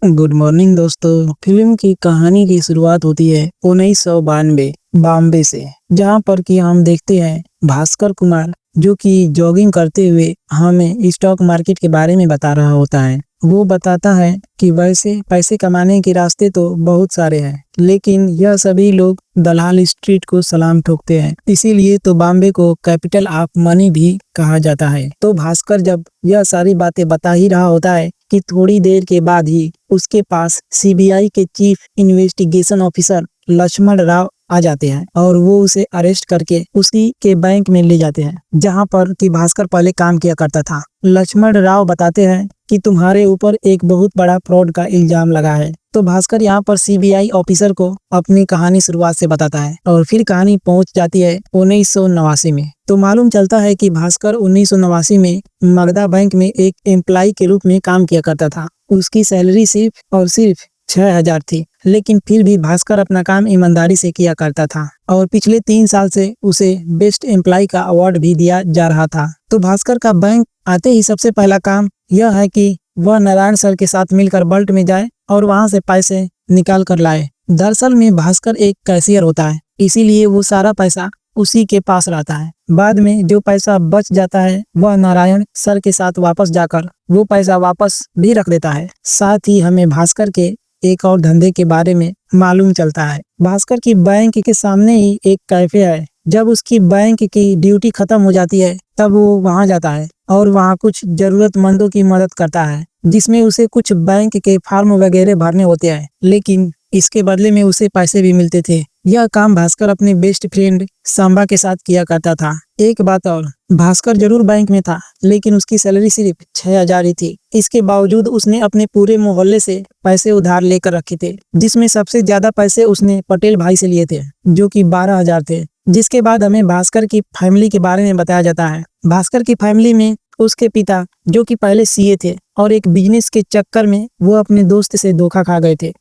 Good morning दोस्तों। Film की कहानी की शुरुआत होती है 1992 बॉम्बे से, जहां पर कि हम देखते हैं भास्कर कुमार जो कि जॉगिंग करते हुए हमें स्टॉक मार्केट के बारे में बता रहा होता है। वो बताता है कि वैसे पैसे कमाने के रास्ते तो बहुत सारे हैं, लेकिन यह सभी लोग दलाल स्ट्रीट को सलाम ठोकते हैं। इसीलिए तो बॉम्बे को कैपिटल ऑफ मनी भी कहा जाता है। तो भास्कर जब यह सारी बातें बता ही रहा होता है कि थोड़ी देर के बाद ही उसके पास सीबीआई के chief investigation officer Lakshman Rao आ जाते हैं और वो उसे अरेस्ट करके उसी के बैंक में ले जाते हैं, जहां पर कि भास्कर पहले काम किया करता था। लक्ष्मण राव बताते हैं कि तुम्हारे ऊपर एक बहुत बड़ा फ्रॉड का इल्जाम लगा है। तो भास्कर यहाँ पर सीबीआई ऑफिसर को अपनी कहानी शुरुआत से बताता है और फिर कहानी पहुंच जाती है 1989 में। तो मालूम चलता है कि भास्कर 1989 में मगधा बैंक में एक एम्प्लॉय के रूप में काम किया करता था। उसकी सैलरी सिर्फ और सिर्फ 6,000 थी, लेकिन फिर भी भास्कर अपना काम ईमानदारी से किया करता था और पिछले 3 साल से उसे बेस्ट एम्प्लॉय का अवार्ड भी दिया जा रहा था। तो भास्कर का बैंक आते ही सबसे पहला काम यह है कि वह नारायण सर के साथ मिलकर बल्ट में जाए और वहां से पैसे निकाल कर लाए। दरअसल में भास्कर एक कैशियर होता है, इसीलिए वो सारा पैसा उसी के पास रहता है। बाद में जो पैसा बच जाता है वह नारायण सर के साथ वापस जाकर वो पैसा वापस भी रख देता है। साथ ही हमें भास्कर के एक और धंधे के बारे में मालूम चलता है। भास्कर की बैंक के सामने ही एक कैफे है। जब उसकी बैंक की ड्यूटी खत्म हो जाती है तब वो वहां जाता है और वहां कुछ जरूरतमंदों की मदद करता है, जिसमें उसे कुछ बैंक के फॉर्म वगैरह भरने होते हैं, लेकिन इसके बदले में उसे पैसे भी मिलते थे। यह काम भास्कर अपने बेस्ट फ्रेंड सांबा के साथ किया करता था। एक बात और, भास्कर जरूर बैंक में था, लेकिन उसकी सैलरी सिर्फ 6,000 ही थी। इसके बावजूद उसने अपने पूरे मोहल्ले से पैसे उधार लेकर रखे थे, जिसमें सबसे ज्यादा पैसे उसने पटेल भाई से लिए थे, जो कि 12,000 थे। जिसके बाद हमें भास्कर की फैमिली के बारे में बताया जाता है। भास्कर की फैमिली में उसके पिता जो कि पहले सीए थे और एक बिजनेस के चक्कर में वो अपने दोस्त से धोखा खा गए थे,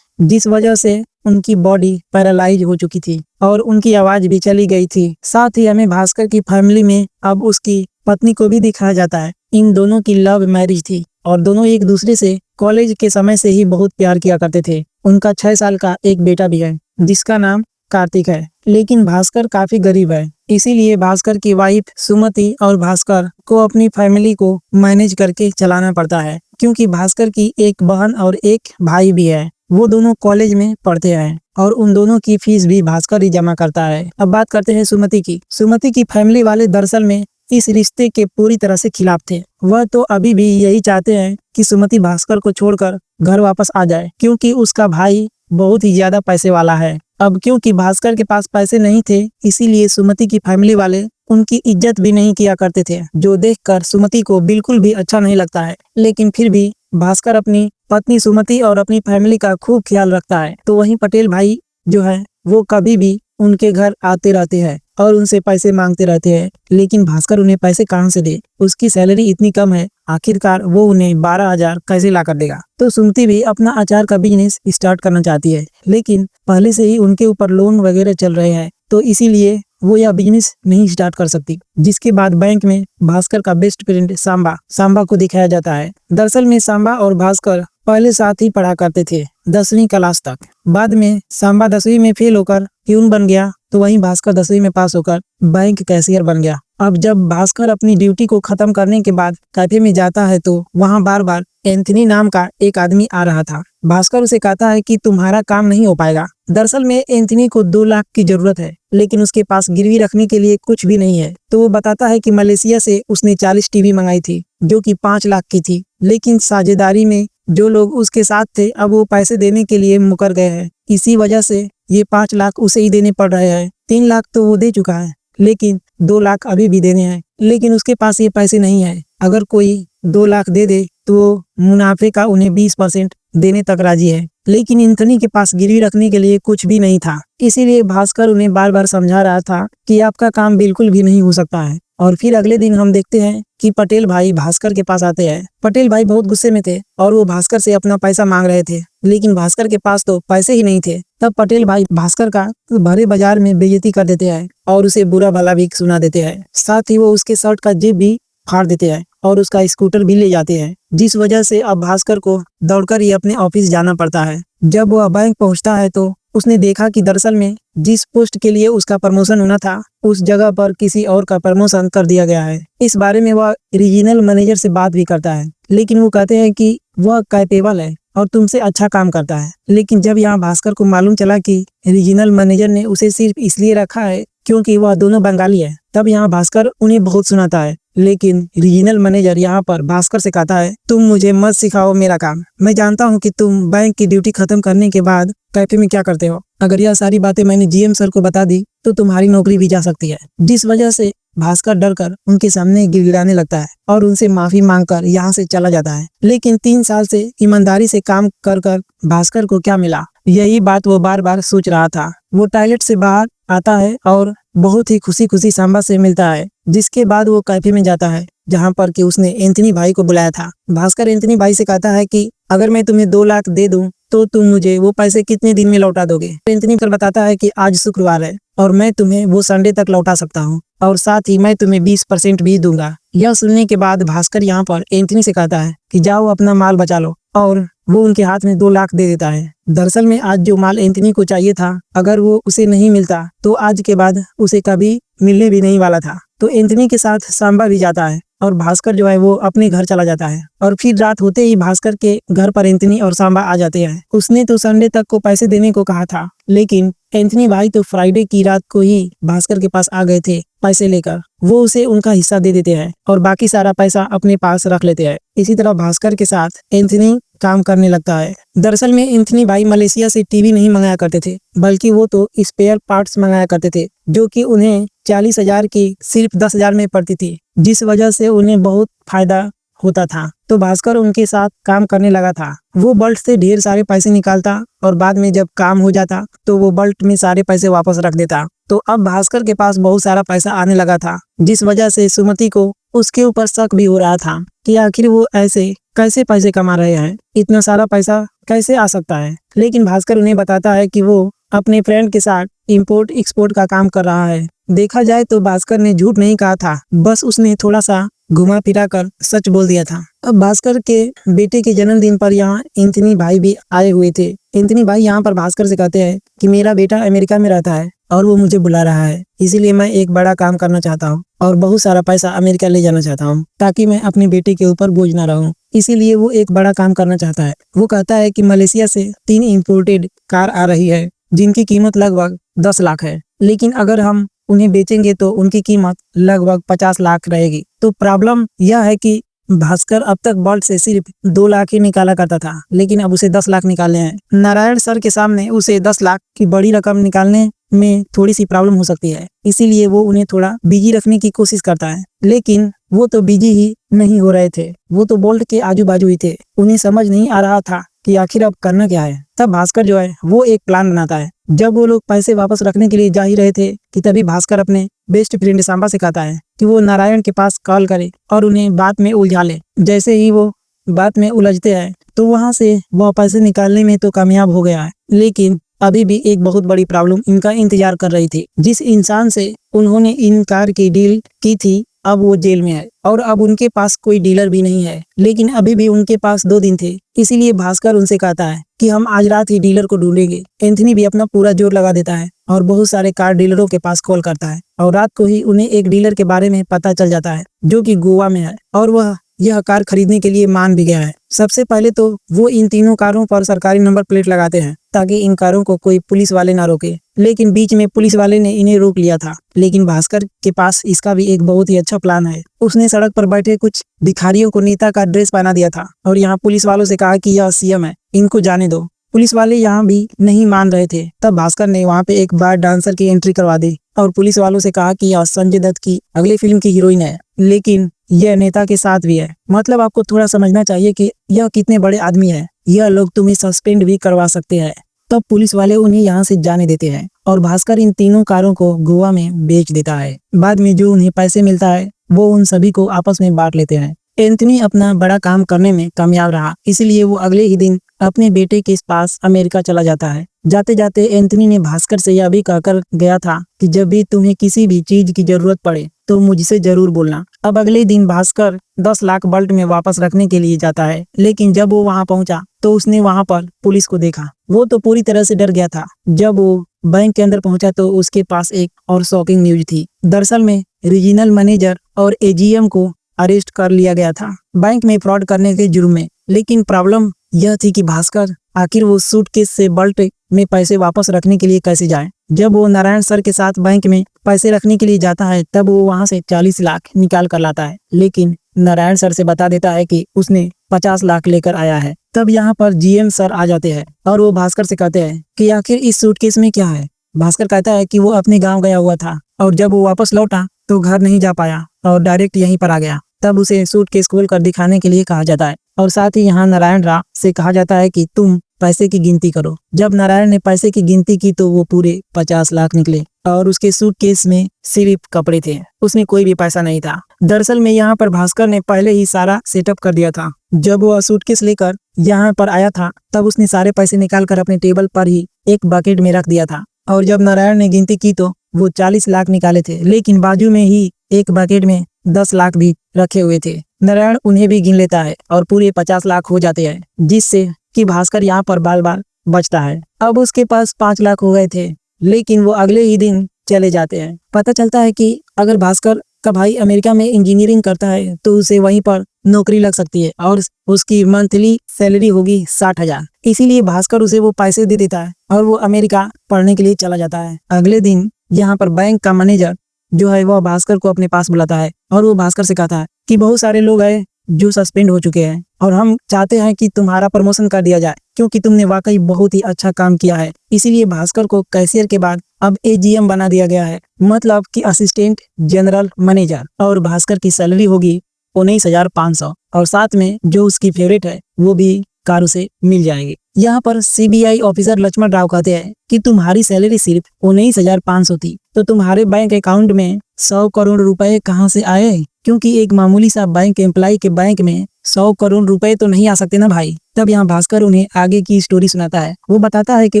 जिस वजह से उनकी बॉडी पैरालाइज हो चुकी थी और उनकी आवाज भी चली गई थी। साथ ही हमें भास्कर की फैमिली में अब उसकी पत्नी को भी दिखाया जाता है। इन दोनों की लव मैरिज थी और दोनों एक दूसरे से कॉलेज के समय से ही बहुत प्यार किया करते थे। उनका 6 साल का एक बेटा भी है जिसका नाम कार्तिक है। लेकिन भास्कर काफी गरीब है, इसीलिए भास्कर की वाइफ सुमति और भास्कर को अपनी फैमिली को मैनेज करके चलाना पड़ता है, क्योंकि भास्कर की एक बहन और एक भाई भी है। वो दोनों कॉलेज में पढ़ते हैं और उन दोनों की फीस भी भास्कर ही जमा करता है। अब बात करते हैं सुमति की। सुमति की फैमिली वाले दरअसल में इस रिश्ते के पूरी तरह से खिलाफ थे। वह तो अभी भी यही चाहते हैं कि सुमति भास्कर को छोड़कर घर वापस आ जाए, क्योंकि उसका भाई बहुत ही ज्यादा पैसे वाला है। अब क्योंकि भास्कर के पास पैसे नहीं थे, इसीलिए सुमति की फैमिली वाले उनकी इज्जत भी नहीं किया करते थे, जो देखकर सुमति को बिल्कुल भी अच्छा नहीं लगता है। लेकिन फिर भी भास्कर अपनी पत्नी सुमति और अपनी फैमिली का खूब ख्याल रखता है। तो वहीं पटेल भाई जो है वो कभी भी उनके घर आते रहते हैं और उनसे पैसे मांगते रहते हैं, लेकिन भास्कर उन्हें पैसे कहां से दे? उसकी सैलरी इतनी कम है, आखिरकार वो उन्हें 12,000 कैसे ला कर देगा? तो सुमति भी अपना अचार का बिजनेस स्टार्ट करना चाहती है, लेकिन पहले से ही उनके ऊपर लोन वगैरह चल रहे हैं, तो इसीलिए वो यह बिजनेस नहीं स्टार्ट कर सकती। जिसके बाद बैंक में भास्कर का बेस्ट फ्रेंड सांबा को दिखाया जाता है। दरअसल में सांबा और भास्कर पहले साथ ही पढ़ा करते थे 10वीं क्लास तक। बाद में सांबा 10वीं में फेल होकर प्यून बन गया, तो वहीं भास्कर 10वीं में पास होकर बैंक कैशियर बन गया। अब जब भास्कर अपनी ड्यूटी को खत्म करने के बाद कैफे में जाता है तो वहां बार बार एंथनी नाम का एक आदमी आ रहा था। भास्कर उसे कहता है कि तुम्हारा काम नहीं हो पाएगा। दरअसल में एंथनी को 2 लाख की जरूरत है, लेकिन उसके पास गिरवी रखने के लिए कुछ भी नहीं है। तो वो बताता है कि मलेशिया से उसने 40 टीवी मंगाई थी जो कि 5 लाख की थी, लेकिन साझेदारी में जो लोग उसके साथ थे अब वो पैसे देने के लिए मुकर गए हैं। इसी वजह से ये 5 लाख उसे ही देने पड़ रहे हैं। 3 लाख तो वो दे चुका है, लेकिन 2 लाख अभी भी देने हैं, लेकिन उसके पास ये पैसे नहीं है। अगर कोई 2 लाख दे दे तो मुनाफे का उन्हें 20% देने तक राजी है, लेकिन एंथनी के पास गिरवी रखने के लिए कुछ भी नहीं था। इसीलिए भास्कर उन्हें बार बार समझा रहा था कि आपका काम बिल्कुल भी नहीं हो सकता है। और फिर अगले दिन हम देखते हैं कि पटेल भाई भास्कर के पास आते हैं। पटेल भाई बहुत गुस्से में थे और वो भास्कर से अपना पैसा मांग रहे थे, लेकिन भास्कर के पास तो पैसे ही नहीं थे। तब पटेल भाई भास्कर का भरे बाजार में बेइज्जती कर देते हैं और उसे बुरा भला भी सुना देते हैं। साथ ही वो उसके शर्ट का जेब भी फाड़ देते हैं और उसका स्कूटर भी ले जाते हैं, जिस वजह से अब भास्कर को दौड़कर ही अपने ऑफिस जाना पड़ता है। जब वह बैंक पहुंचता है तो उसने देखा कि दरअसल में जिस पोस्ट के लिए उसका प्रमोशन होना था उस जगह पर किसी और का प्रमोशन कर दिया गया है। इस बारे में वह रीजनल मैनेजर से बात भी करता है, लेकिन वो कहते हैं कि वह कैपेबल है और तुमसे अच्छा काम करता है। लेकिन जब यहाँ भास्कर को मालूम चला कि रीजनल मैनेजर ने उसे सिर्फ इसलिए रखा है क्योंकि वह दोनों बंगाली है, तब यहाँ भास्कर उन्हें बहुत सुनाता है। लेकिन रीजनल मैनेजर यहाँ पर भास्कर से कहता है, तुम मुझे मत सिखाओ मेरा काम। मैं जानता हूँ कि तुम बैंक की ड्यूटी खत्म करने के बाद कैफे में क्या करते हो। अगर यह सारी बातें मैंने जीएम सर को बता दी तो तुम्हारी नौकरी भी जा सकती है। जिस वजह से भास्कर डरकर उनके सामने गिड़गिड़ाने लगता है और उनसे माफी मांगकर यहाँ से चला जाता है। लेकिन 3 साल से ईमानदारी से काम कर कर भास्कर को क्या मिला, यही बात वो बार बार सोच रहा था। वो टॉयलेट से बाहर आता है और बहुत ही खुशी खुशी सांबा से मिलता है, जिसके बाद वो कैफे में जाता है जहाँ पर कि उसने एंथनी भाई को बुलाया था। भास्कर एंथनी भाई से कहता है कि अगर मैं तुम्हें 2 लाख दे दूं तो तुम मुझे वो पैसे कितने दिन में लौटा दोगे। एंथनी फिर बताता है कि आज शुक्रवार है और मैं तुम्हें वो संडे तक लौटा सकता हूँ और साथ ही मैं तुम्हें 20% भी दूंगा। यह सुनने के बाद भास्कर यहाँ पर एंथनी से कहता है कि जाओ अपना माल बचा लो, और वो उनके हाथ में 2 लाख दे देता है। दरअसल में आज जो माल एंथनी को चाहिए था, अगर वो उसे नहीं मिलता तो आज के बाद उसे कभी मिलने भी नहीं वाला था। तो एंथनी के साथ सांबा भी जाता है और भास्कर जो है वो अपने घर चला जाता है। और फिर रात होते ही भास्कर के घर पर एंथनी और सांबा आ जाते हैं। उसने तो संडे तक को पैसे देने को कहा था, लेकिन एंथनी भाई तो फ्राइडे की रात को ही भास्कर के पास आ गए थे पैसे लेकर। वो उसे उनका हिस्सा दे देते हैं और बाकी सारा पैसा अपने पास रख लेते हैं। इसी तरह भास्कर के साथ एंथनी काम करने लगता है। दरअसल में एंथनी भाई मलेशिया से टीवी नहीं मंगाया करते थे, बल्कि वो तो स्पेयर पार्ट्स मंगाया करते थे, जो कि उन्हें 40,000 की सिर्फ 10,000 में पड़ती थी, जिस वजह से उन्हें बहुत फायदा होता था। तो भास्कर उनके साथ काम करने लगा था। वो बल्ट से ढेर सारे पैसे निकालता और बाद में जब काम हो जाता तो वो बल्ट में सारे पैसे वापस रख देता। तो अब भास्कर के पास बहुत सारा पैसा आने लगा था, जिस वजह से सुमति को उसके ऊपर शक भी हो रहा था कि आखिर वो ऐसे कैसे पैसे कमा रहे हैं, इतना सारा पैसा कैसे आ सकता है। लेकिन भास्कर उन्हें बताता है कि वो अपने फ्रेंड के साथ इंपोर्ट एक्सपोर्ट का काम कर रहा है। देखा जाए तो भास्कर ने झूठ नहीं कहा था, बस उसने थोड़ा सा घुमा फिरा कर सच बोल दिया था। अब भास्कर के बेटे के जन्मदिन पर यहाँ एंथनी भाई भी आए हुए थे। एंथनी भाई यहाँ पर भास्कर से कहते हैं कि मेरा बेटा अमेरिका में रहता है और वो मुझे बुला रहा है, इसीलिए मैं एक बड़ा काम करना चाहता हूँ और बहुत सारा पैसा अमेरिका ले जाना चाहता हूँ ताकि मैं अपने बेटे के ऊपर बोझ ना रहूं। इसीलिए वो एक बड़ा काम करना चाहता है। वो कहता है कि मलेशिया से 3 इम्पोर्टेड कार आ रही है जिनकी कीमत लगभग 10 लाख है, लेकिन अगर हम उन्हें बेचेंगे तो उनकी कीमत लगभग 50 लाख रहेगी। तो प्रॉब्लम यह है कि भास्कर अब तक बल्ट से सिर्फ 2 लाख ही निकाला करता था, लेकिन अब उसे 10 लाख निकालने हैं। नारायण सर के सामने उसे 10 लाख की बड़ी रकम निकालने में थोड़ी सी प्रॉब्लम हो सकती है, इसीलिए वो उन्हें थोड़ा बिजी रखने की कोशिश करता है। लेकिन वो तो बिजी ही नहीं हो रहे थे, वो तो बोल्ट के आजू बाजू ही थे। उन्हें समझ नहीं आ रहा था कि आखिर अब करना क्या है। तब भास्कर जो है वो एक प्लान बनाता है। जब वो लोग पैसे वापस रखने के लिए जा ही रहे थे कि तभी भास्कर अपने बेस्ट फ्रेंड सांबा से कहता है कि वो नारायण के पास कॉल करे और उन्हें बात में उलझा ले। जैसे ही वो बात में उलझते हैं तो वहां से वह पैसे निकालने में तो कामयाब हो गया है, लेकिन अभी भी एक बहुत बड़ी प्रॉब्लम इनका इंतजार कर रही थी। जिस इंसान से उन्होंने इन कार की डील की थी अब वो जेल में है और अब उनके पास कोई डीलर भी नहीं है, लेकिन अभी भी उनके पास 2 दिन थे। इसीलिए भास्कर उनसे कहता है कि हम आज रात ही डीलर को ढूंढेंगे। एंथनी भी अपना पूरा जोर लगा देता है और बहुत सारे कार डीलरों के पास कॉल करता है और रात को ही उन्हें एक डीलर के बारे में पता चल जाता है जो कि गोवा में है और वह यह कार खरीदने के लिए मान भी गया है। सबसे पहले तो वो इन तीनों कारों पर सरकारी नंबर प्लेट लगाते हैं ताकि इन कारों को कोई पुलिस वाले ना रोके, लेकिन बीच में पुलिस वाले ने इन्हें रोक लिया था। लेकिन भास्कर के पास इसका भी एक बहुत ही अच्छा प्लान है। उसने सड़क पर बैठे कुछ भिखारियों को नेता का ड्रेस पहना दिया था और यहाँ पुलिस वालों से कहा कि यह सीएम है, इनको जाने दो। पुलिस वाले यहाँ भी नहीं मान रहे थे। तब भास्कर ने वहाँ पे एक बार डांसर की एंट्री करवा दी और पुलिस वालों से कहा कि यह संजय दत्त की अगली फिल्म की हीरोइन है, लेकिन यह नेता के साथ भी है। मतलब आपको थोड़ा समझना चाहिए कि यह कितने बड़े आदमी है, यह लोग तुम्हें सस्पेंड भी करवा सकते हैं। तब पुलिस वाले उन्हें यहाँ से जाने देते हैं और भास्कर इन तीनों कारों को गोवा में बेच देता है। बाद में जो उन्हें पैसे मिलता है वो उन सभी को आपस में बांट लेते हैं। एंथनी अपना बड़ा काम करने में कामयाब रहा, इसलिए वो अगले ही दिन अपने बेटे के पास अमेरिका चला जाता है। जाते जाते एंथनी ने भास्कर से यह भी कहकर गया था कि जब भी तुम्हें किसी भी चीज की जरूरत पड़े तो मुझसे जरूर बोलना अब अगले दिन भास्कर 10 लाख बल्ट में वापस रखने के लिए जाता है, लेकिन जब वो वहां पहुंचा तो उसने वहां पर पुलिस को देखा। वो तो पूरी तरह से डर गया था। जब वो बैंक के अंदर पहुंचा तो उसके पास एक और शॉकिंग न्यूज थी। दरअसल में रीजनल मैनेजर और एजीएम को अरेस्ट कर लिया गया था बैंक में फ्रॉड करने के जुर्म में। लेकिन प्रॉब्लम यह थी कि भास्कर आखिर वो सूटकेस से बल्ट में पैसे वापस रखने के लिए कैसे जाए। जब वो नारायण सर के साथ बैंक में पैसे रखने के लिए जाता है तब वो वहां से 40 लाख निकाल कर लाता है, लेकिन नारायण सर से बता देता है कि उसने 50 लाख लेकर आया है। तब यहाँ पर जीएम सर आ जाते हैं और वो भास्कर से कहते हैं कि आखिर इस सूटकेस में क्या है। भास्कर कहता है कि वो अपने गाँव गया हुआ था और जब वो वापस लौटा तो घर नहीं जा पाया और डायरेक्ट यहीं पर आ गया। तब उसे सूटकेस खोल कर दिखाने के लिए कहा जाता है और साथ ही यहाँ नारायण राव से कहा जाता है कि तुम पैसे की गिनती करो। जब नारायण ने पैसे की गिनती की तो वो पूरे 50 लाख निकले और उसके सूटकेस में सिर्फ कपड़े थे, उसमें कोई भी पैसा नहीं था। दरअसल में यहाँ पर भास्कर ने पहले ही सारा सेटअप कर दिया था। जब वो सूटकेस लेकर यहाँ पर आया था तब उसने सारे पैसे निकाल कर अपने टेबल पर ही एक बकेट में रख दिया था और जब नारायण ने गिनती की तो वो 40 लाख निकाले थे, लेकिन बाजू में ही एक बकेट में 10 लाख भी रखे हुए थे। नारायण उन्हें भी गिन लेता है और पूरे 50 लाख हो जाते हैं, जिससे कि भास्कर यहाँ पर बाल बाल बचता है। अब उसके पास 5 लाख हो गए थे, लेकिन वो अगले ही दिन चले जाते हैं। पता चलता है कि अगर भास्कर का भाई अमेरिका में इंजीनियरिंग करता है तो उसे वहीं पर नौकरी लग सकती है और उसकी मंथली सैलरी होगी 60,000। इसीलिए भास्कर उसे वो पैसे दे देता है और वो अमेरिका पढ़ने के लिए चला जाता है। अगले दिन यहाँ पर बैंक का मैनेजर जो है वह भास्कर को अपने पास बुलाता है और वो भास्कर से कहता है कि बहुत सारे लोग हैं जो सस्पेंड हो चुके हैं और हम चाहते हैं कि तुम्हारा प्रमोशन कर दिया जाए क्योंकि तुमने वाकई बहुत ही अच्छा काम किया है। इसीलिए भास्कर को कैशियर के बाद अब एजीएम बना दिया गया है, मतलब कि असिस्टेंट जनरल मैनेजर, और भास्कर की सैलरी होगी 19,500 और साथ में जो उसकी फेवरेट है वो भी कार उसे मिल जाएगी। यहाँ पर सीबीआई ऑफिसर लक्ष्मण राव कहते हैं कि तुम्हारी सैलरी सिर्फ 19,500 थी तो तुम्हारे बैंक अकाउंट में 100 करोड़ रुपए कहाँ से आए, क्योंकि एक मामूली सा बैंक एम्प्लॉय के बैंक में 100 करोड़ रुपए तो नहीं आ सकते ना भाई। तब यहाँ भास्कर उन्हें आगे की स्टोरी सुनाता है। वो बताता है कि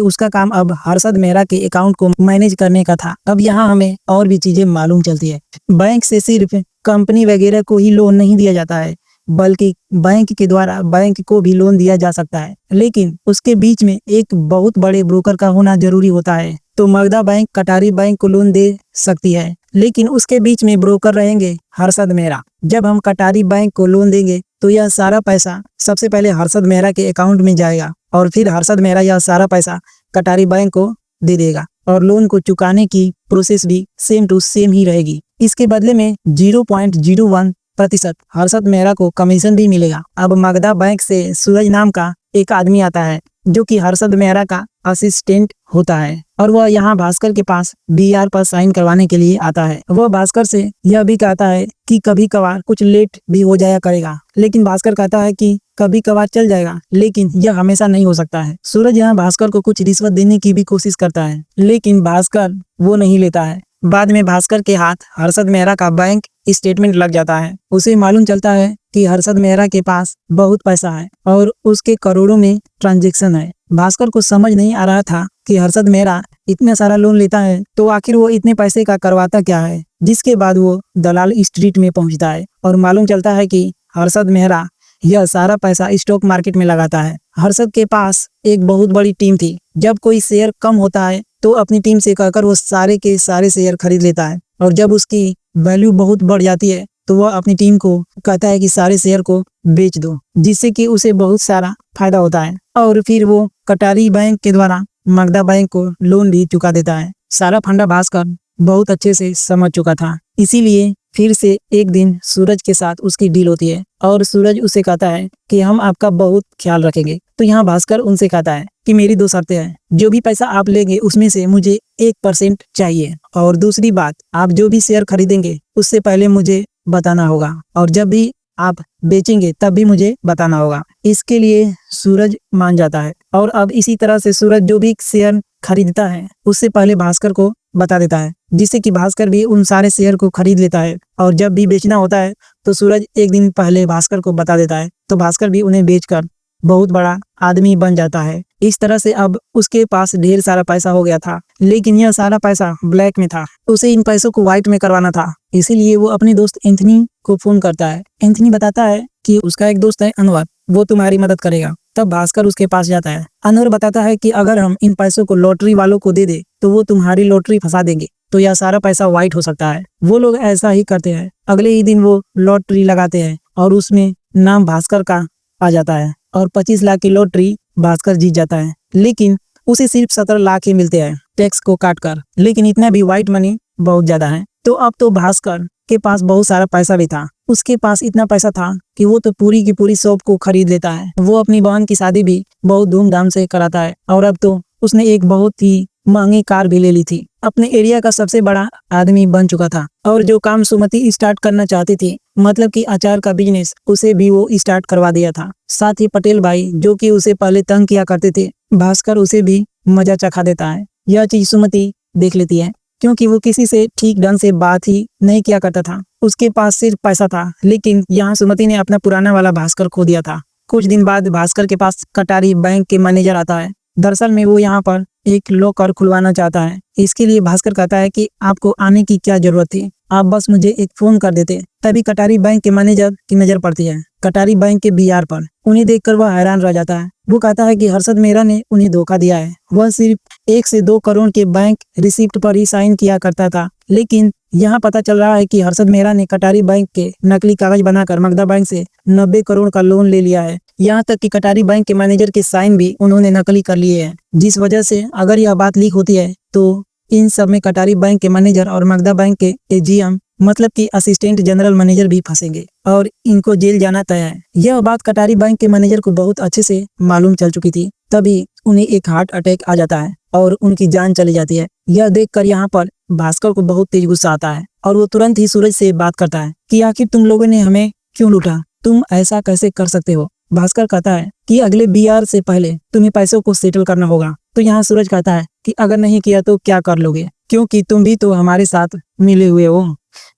उसका काम अब हर्षद मेहरा के अकाउंट को मैनेज करने का था। अब यहाँ हमें और भी चीजें मालूम चलती है। बैंक से सिर्फ कंपनी वगैरह को ही लोन नहीं दिया जाता है, बल्कि बैंक के द्वारा बैंक को भी लोन दिया जा सकता है, लेकिन उसके बीच में एक बहुत बड़े ब्रोकर का होना जरूरी होता है। तो मगधा बैंक कटारी बैंक को लोन दे सकती है, लेकिन उसके बीच में ब्रोकर रहेंगे हर्षद मेहरा। जब हम कटारी बैंक को लोन देंगे तो यह सारा पैसा सबसे पहले हर्षद मेहरा के अकाउंट में जाएगा और फिर हर्षद मेहरा यह सारा पैसा कटारी बैंक को दे देगा और लोन को चुकाने की प्रोसेस भी सेम टू सेम ही रहेगी। इसके बदले में 0.01% हर्षद मेहरा को कमीशन भी मिलेगा। अब मगधा बैंक से सूरज नाम का एक आदमी आता है जो कि हर्षद मेहरा का असिस्टेंट होता है और वह यहाँ भास्कर के पास बीआर पर साइन करवाने के लिए आता है। वह भास्कर से यह भी कहता है कि कभी कभार कुछ लेट भी हो जाया करेगा, लेकिन भास्कर कहता है कि कभी कभार चल जाएगा, लेकिन यह हमेशा नहीं हो सकता है। सूरज यहाँ भास्कर को कुछ रिश्वत देने की भी कोशिश करता है, लेकिन भास्कर वो नहीं लेता है। बाद में भास्कर के हाथ हर्षद मेहरा का बैंक स्टेटमेंट लग जाता है। उसे मालूम चलता है कि हर्षद मेहरा के पास बहुत पैसा है और उसके करोड़ों में ट्रांजैक्शन है। भास्कर को समझ नहीं आ रहा था कि हर्षद मेहरा इतना सारा लोन लेता है तो आखिर वो इतने पैसे का करवाता क्या है। जिसके बाद वो दलाल स्ट्रीट में पहुंचता है और मालूम चलता है कि हर्षद मेहरा यह सारा पैसा स्टॉक मार्केट में लगाता है। हर्षद के पास एक बहुत बड़ी टीम थी। जब कोई शेयर कम होता है तो अपनी टीम से कहकर वो सारे के सारे शेयर खरीद लेता है और जब उसकी वैल्यू बहुत बढ़ जाती है तो वह अपनी टीम को कहता है कि सारे शेयर को बेच दो, जिससे कि उसे बहुत सारा फायदा होता है और फिर वो कटारी बैंक के द्वारा मगधा बैंक को लोन भी चुका देता है। सारा फंडा भास्कर बहुत अच्छे से समझ चुका था, इसीलिए फिर से एक दिन सूरज के साथ उसकी डील होती है और सूरज उसे कहता है कि हम आपका बहुत ख्याल रखेंगे। तो यहाँ भास्कर उनसे कहता है कि मेरी 2 शर्तें हैं। जो भी पैसा आप लेंगे उसमें से मुझे 1% चाहिए और दूसरी बात, आप जो भी शेयर खरीदेंगे उससे पहले मुझे बताना होगा और जब भी आप बेचेंगे तब भी मुझे बताना होगा। इसके लिए सूरज मान जाता है और अब इसी तरह से सूरज जो भी शेयर खरीदता है उससे पहले भास्कर को बता देता है, जिससे कि भास्कर भी उन सारे शेयर को खरीद लेता है और जब भी बेचना होता है तो सूरज एक दिन पहले भास्कर को बता देता है, तो भास्कर भी उन्हें बेचकर बहुत बड़ा आदमी बन जाता है। इस तरह से अब उसके पास ढेर सारा पैसा हो गया था, लेकिन यह सारा पैसा ब्लैक में था। उसे इन पैसों को व्हाइट में करवाना था। इसीलिए वो अपने दोस्त एंथनी को फोन करता है। एंथनी बताता है कि उसका एक दोस्त है अनवर, वो तुम्हारी मदद करेगा। तब भास्कर उसके पास जाता है। अनवर बताता है कि अगर हम इन पैसों को लॉटरी वालों को दे दे तो वो तुम्हारी लॉटरी फंसा देंगे, तो यह सारा पैसा व्हाइट हो सकता है। वो लोग ऐसा ही करते हैं। अगले ही दिन वो लॉटरी लगाते हैं और उसमें नाम भास्कर का आ जाता है और 25 लाख की लॉटरी भास्कर जीत जाता है। लेकिन उसे सिर्फ 17 लाख ही मिलते हैं टैक्स को काट कर। लेकिन इतना भी व्हाइट मनी बहुत ज्यादा है। तो अब तो भास्कर के पास बहुत सारा पैसा भी था। उसके पास इतना पैसा था कि वो तो पूरी की पूरी शॉप को खरीद लेता है। वो अपनी बहन की शादी भी बहुत धूमधाम से कराता है और अब तो उसने एक बहुत ही महंगी कार भी ले ली थी। अपने एरिया का सबसे बड़ा आदमी बन चुका था और जो काम सुमति स्टार्ट करना चाहती थी, मतलब कि अचार का बिजनेस, उसे भी वो स्टार्ट करवा दिया था। साथ ही पटेल भाई जो कि उसे पहले तंग किया करते थे, भास्कर उसे भी मजा चखा देता है। यह चीज सुमति देख लेती है क्योंकि वो किसी से ठीक ढंग से बात ही नहीं किया करता था। उसके पास सिर्फ पैसा था, लेकिन यहाँ सुमति ने अपना पुराना वाला भास्कर खो दिया था। कुछ दिन बाद भास्कर के पास कटारी बैंक के मैनेजर आता है। दरअसल में वो यहाँ पर एक लॉकर खुलवाना चाहता है। इसके लिए भास्कर कहता है कि आपको आने की क्या जरूरत थी, आप बस मुझे एक फोन कर देते। तभी कटारी बैंक के मैनेजर की नजर पड़ती है कटारी बैंक के बीआर पर। उन्हें देखकर वह हैरान रह जाता है। वो कहता है कि हर्षद मेहरा ने उन्हें धोखा दिया है। वह सिर्फ 1 से 2 करोड़ के बैंक रिसिप्ट पर ही साइन किया करता था, लेकिन यहाँ पता चल रहा है कि हर्षद मेहरा ने कटारी बैंक के नकली कागज बनाकर मगधा बैंक से 90 करोड़ का लोन ले लिया है। यहाँ तक कि कटारी बैंक के मैनेजर के साइन भी उन्होंने नकली कर लिए हैं, जिस वजह से अगर यह बात लीक होती है तो इन सब में कटारी बैंक के मैनेजर और मगधा बैंक के एजीएम, मतलब कि असिस्टेंट जनरल मैनेजर भी फंसेंगे और इनको जेल जाना तय है। यह बात कटारी बैंक के मैनेजर को बहुत अच्छे से मालूम चल चुकी थी। तभी उन्हें एक हार्ट अटैक आ जाता है और उनकी जान चली जाती है। यह देखकर यहाँ पर भास्कर को बहुत तेज गुस्सा आता है और वो तुरंत ही सूरज से बात करता है कि आखिर तुम लोगों ने हमें क्यों लूटा, तुम ऐसा कैसे कर सकते हो। भास्कर कहता है कि अगले बीआर से पहले तुम्हें पैसों को सेटल करना होगा। तो यहाँ सूरज कहता है कि अगर नहीं किया तो क्या कर लोगे, क्योंकि तुम भी तो हमारे साथ मिले हुए हो।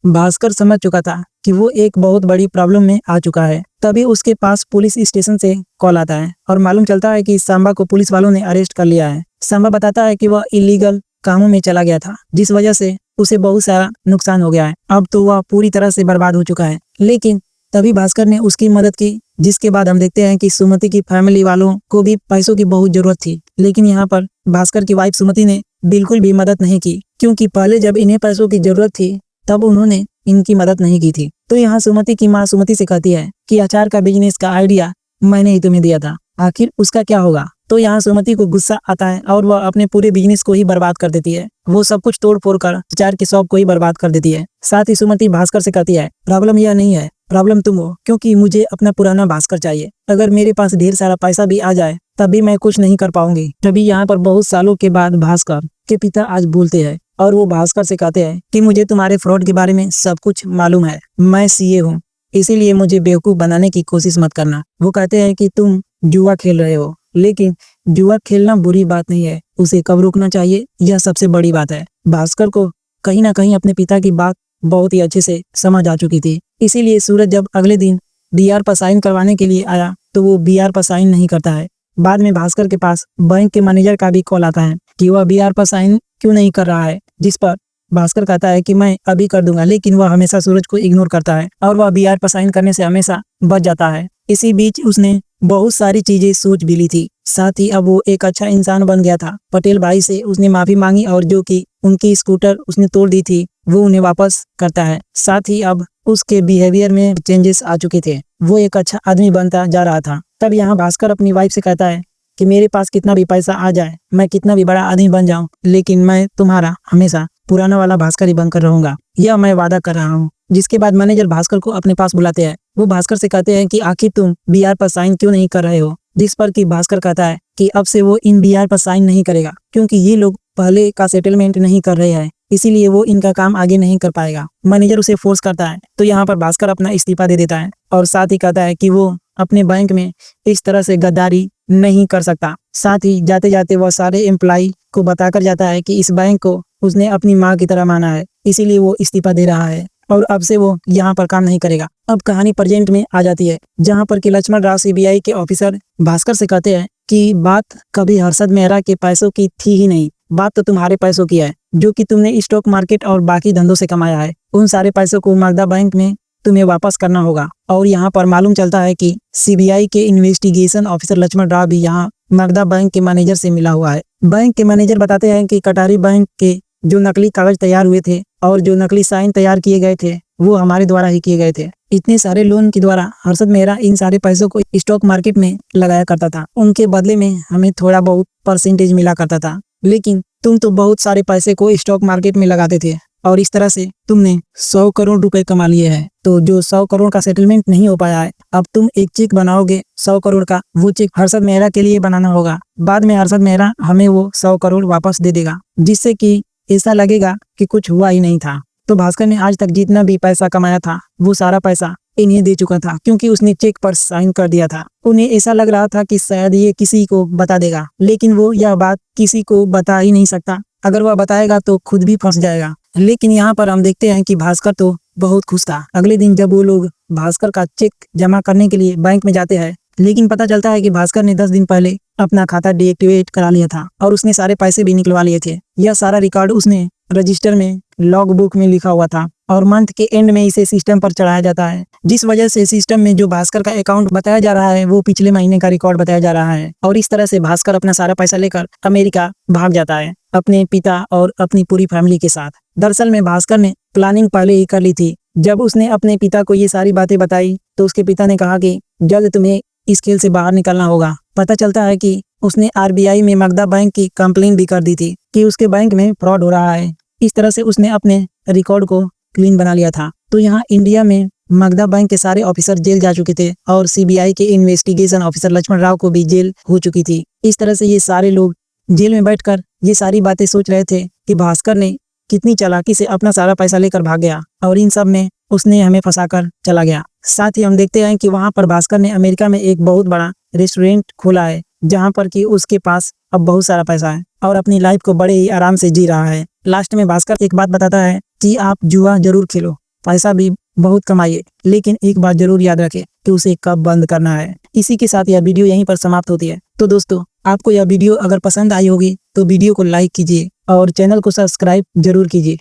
भास्कर समझ चुका था कि वो एक बहुत बड़ी प्रॉब्लम में आ चुका है। तभी उसके पास पुलिस स्टेशन से कॉल आता है और मालूम चलता है कि सांबा को पुलिस वालों ने अरेस्ट कर लिया है। सांबा बताता है कि वह इलीगल कामों में चला गया था, जिस वजह से उसे बहुत सारा नुकसान हो गया है। अब तो वह पूरी तरह से बर्बाद हो चुका है। लेकिन तभी भास्कर ने उसकी मदद की, जिसके बाद हम देखते हैं कि सुमति की फैमिली वालों को भी पैसों की बहुत जरूरत थी। लेकिन यहाँ पर भास्कर की वाइफ सुमति ने बिल्कुल भी मदद नहीं की, क्योंकि पहले जब इन्हें पैसों की जरूरत थी तब उन्होंने इनकी मदद नहीं की थी। तो यहाँ सुमति की माँ सुमति से कहती है कि अचार का बिजनेस का आइडिया मैंने ही तुम्हें दिया था, आखिर उसका क्या होगा। तो यहाँ सुमति को गुस्सा आता है और वह अपने पूरे बिजनेस को ही बर्बाद कर देती है। वो सब कुछ तोड़ फोड़ कर अचार की शॉप को ही बर्बाद कर देती है। साथ ही सुमति भास्कर से कहती है प्रॉब्लम यह नहीं है, प्रॉब्लम तुम हो, क्योंकि मुझे अपना पुराना भास्कर चाहिए। अगर मेरे पास ढेर सारा पैसा भी आ जाए तब भी मैं कुछ नहीं कर पाऊंगी। तभी यहाँ पर बहुत सालों के बाद भास्कर के पिता आज बोलते हैं और वो भास्कर से कहते हैं कि मुझे तुम्हारे फ्रॉड के बारे में सब कुछ मालूम है, मैं सीए हूँ, इसीलिए मुझे बेवकूफ बनाने की कोशिश मत करना। वो कहते हैं कि तुम जुआ खेल रहे हो, लेकिन जुआ खेलना बुरी बात नहीं है, उसे कब रोकना चाहिए यह सबसे बड़ी बात है। भास्कर को कहीं ना कहीं अपने पिता की बात बहुत ही अच्छे से समझ आ चुकी थी। इसीलिए सूरज जब अगले दिन बीआर पर साइन करवाने के लिए आया तो वो बीआर पर साइन नहीं करता है। बाद में भास्कर के पास बैंक के मैनेजर का भी कॉल आता है कि वह बीआर पर साइन क्यों नहीं कर रहा है, जिस पर भास्कर कहता है कि मैं अभी कर दूंगा, लेकिन वह हमेशा सूरज को इग्नोर करता है और वह बीआर पर साइन करने से हमेशा बच जाता है। इसी बीच उसने बहुत सारी चीजें सोच भी ली थी। साथ ही अब वो एक अच्छा इंसान बन गया था। पटेल भाई से उसने माफी मांगी और जो कि उनकी स्कूटर उसने तोड़ दी थी वो उन्हें वापस करता है। साथ ही अब उसके बिहेवियर में चेंजेस आ चुके थे, वो एक अच्छा आदमी बनता जा रहा था। तब यहाँ भास्कर अपनी वाइफ से कहता है कि मेरे पास कितना भी पैसा आ जाए, मैं कितना भी बड़ा आदमी बन जाऊं, लेकिन मैं तुम्हारा हमेशा पुराना वाला भास्कर ही बनकर रहूंगा, यह मैं वादा कर रहा हूँ। जिसके बाद मैनेजर भास्कर को अपने पास बुलाते हैं। वो भास्कर से कहते हैं कि आखिर तुम बीआर पर साइन क्यों नहीं कर रहे हो, जिस पर कि भास्कर कहता है कि अब से वो इन बीआर पर साइन नहीं करेगा, क्योंकि ये लोग पहले का सेटलमेंट नहीं कर रहे हैं, इसीलिए वो इनका काम आगे नहीं कर पाएगा। मैनेजर उसे फोर्स करता है तो यहाँ पर भास्कर अपना इस्तीफा दे देता है और साथ ही कहता है कि वो अपने बैंक में इस तरह से गद्दारी नहीं कर सकता। साथ ही जाते जाते वह सारे एम्प्लॉय को बताकर जाता है कि इस बैंक को उसने अपनी माँ की तरह माना है, इसीलिए वो इस्तीफा दे रहा है और अब से वो यहाँ पर काम नहीं करेगा। अब कहानी प्रेजेंट में आ जाती है, जहाँ पर कि लक्ष्मण राव सीबीआई के ऑफिसर भास्कर से कहते हैं कि बात कभी हर्षद मेहरा के पैसों की थी ही नहीं, बात तो तुम्हारे पैसों की है, जो कि तुमने स्टॉक मार्केट और बाकी धंधों से कमाया है। उन सारे पैसों को मगधा बैंक में तुम्हें वापस करना होगा। और यहाँ पर मालूम चलता है कि सीबीआई के इन्वेस्टिगेशन ऑफिसर लक्ष्मण राव भी यहाँ मगधा बैंक के मैनेजर से मिला हुआ है। बैंक के मैनेजर बताते हैं कि कटारी बैंक के जो नकली कागज तैयार हुए थे और जो नकली साइन तैयार किए गए थे वो हमारे द्वारा ही किए गए थे। इतने सारे लोन के द्वारा हर्षद मेहरा इन सारे पैसों को स्टॉक मार्केट में लगाया करता था। उनके बदले में हमें थोड़ा बहुत परसेंटेज मिला करता था, लेकिन तुम तो बहुत सारे पैसे को स्टॉक मार्केट में लगाते थे और इस तरह से तुमने 100 करोड़ रुपए कमा लिए हैं। तो जो 100 करोड़ का सेटलमेंट नहीं हो पाया है, अब तुम एक चेक बनाओगे 100 करोड़ का, वो चेक हर्षद मेहरा के लिए बनाना होगा। बाद में हर्षद मेहरा हमें वो 100 करोड़ वापस दे देगा, जिससे कि ऐसा लगेगा कि कुछ हुआ ही नहीं था। तो भास्कर ने आज तक जितना भी पैसा कमाया था वो सारा पैसा इन्हें दे चुका था, क्योंकि उसने चेक पर साइन कर दिया था। उन्हें ऐसा लग रहा था कि शायद ये किसी को बता देगा, लेकिन वो यह बात किसी को बता ही नहीं सकता। अगर वह बताएगा तो खुद भी फंस जाएगा। लेकिन यहाँ पर हम देखते हैं कि भास्कर तो बहुत खुश था। अगले दिन जब वो लोग भास्कर का चेक जमा करने के लिए बैंक में जाते हैं, लेकिन पता चलता है कि भास्कर ने 10 दिन पहले अपना खाता डीएक्टिवेट करा लिया था और उसने सारे पैसे भी निकलवा लिए थे। यह सारा रिकॉर्ड उसने रजिस्टर में लॉग बुक में लिखा हुआ था और मंथ के एंड में इसे सिस्टम पर चढ़ाया जाता है, जिस वजह से सिस्टम में जो भास्कर का अकाउंट बताया जा रहा है वो पिछले महीने का रिकॉर्ड बताया जा रहा है। और इस तरह से भास्कर अपना सारा पैसा लेकर अमेरिका भाग जाता है अपने पिता और अपनी पूरी फैमिली के साथ। दरअसल में भास्कर ने प्लानिंग पहले ही कर ली थी। जब उसने अपने पिता को ये सारी बातें बताई तो उसके पिता ने कहा कि जल्द तुम्हें इस खेल से बाहर निकलना होगा। पता चलता है कि उसने आरबीआई में मगधा बैंक की कंप्लेन भी कर दी थी कि उसके बैंक में फ्रॉड हो रहा है। इस तरह से उसने अपने रिकॉर्ड को क्लीन बना लिया था। तो यहाँ इंडिया में मगधा बैंक के सारे ऑफिसर जेल जा चुके थे और सीबीआई के इन्वेस्टिगेशन ऑफिसर लक्ष्मण राव को भी जेल हो चुकी थी। इस तरह से ये सारे लोग जेल में बैठकर ये सारी बातें सोच रहे थे कि भास्कर ने कितनी चालाकी से अपना सारा पैसा लेकर भाग गया और इन सब में उसने हमें फंसाकर चला गया। साथ ही हम देखते हैं कि वहां पर भास्कर ने अमेरिका में एक बहुत बड़ा रेस्टोरेंट खोला है, जहां पर कि उसके पास अब बहुत सारा पैसा है और अपनी लाइफ को बड़े ही आराम से जी रहा है। लास्ट में भास्कर एक बात बताता है कि आप जुआ जरूर खेलो, पैसा भी बहुत कमाइए, लेकिन एक बात जरूर याद रखें कि उसे कब बंद करना है। इसी के साथ यह वीडियो यहीं पर समाप्त होती है। तो दोस्तों, आपको यह वीडियो अगर पसंद आई होगी तो वीडियो को लाइक कीजिए और चैनल को सब्सक्राइब जरूर कीजिए।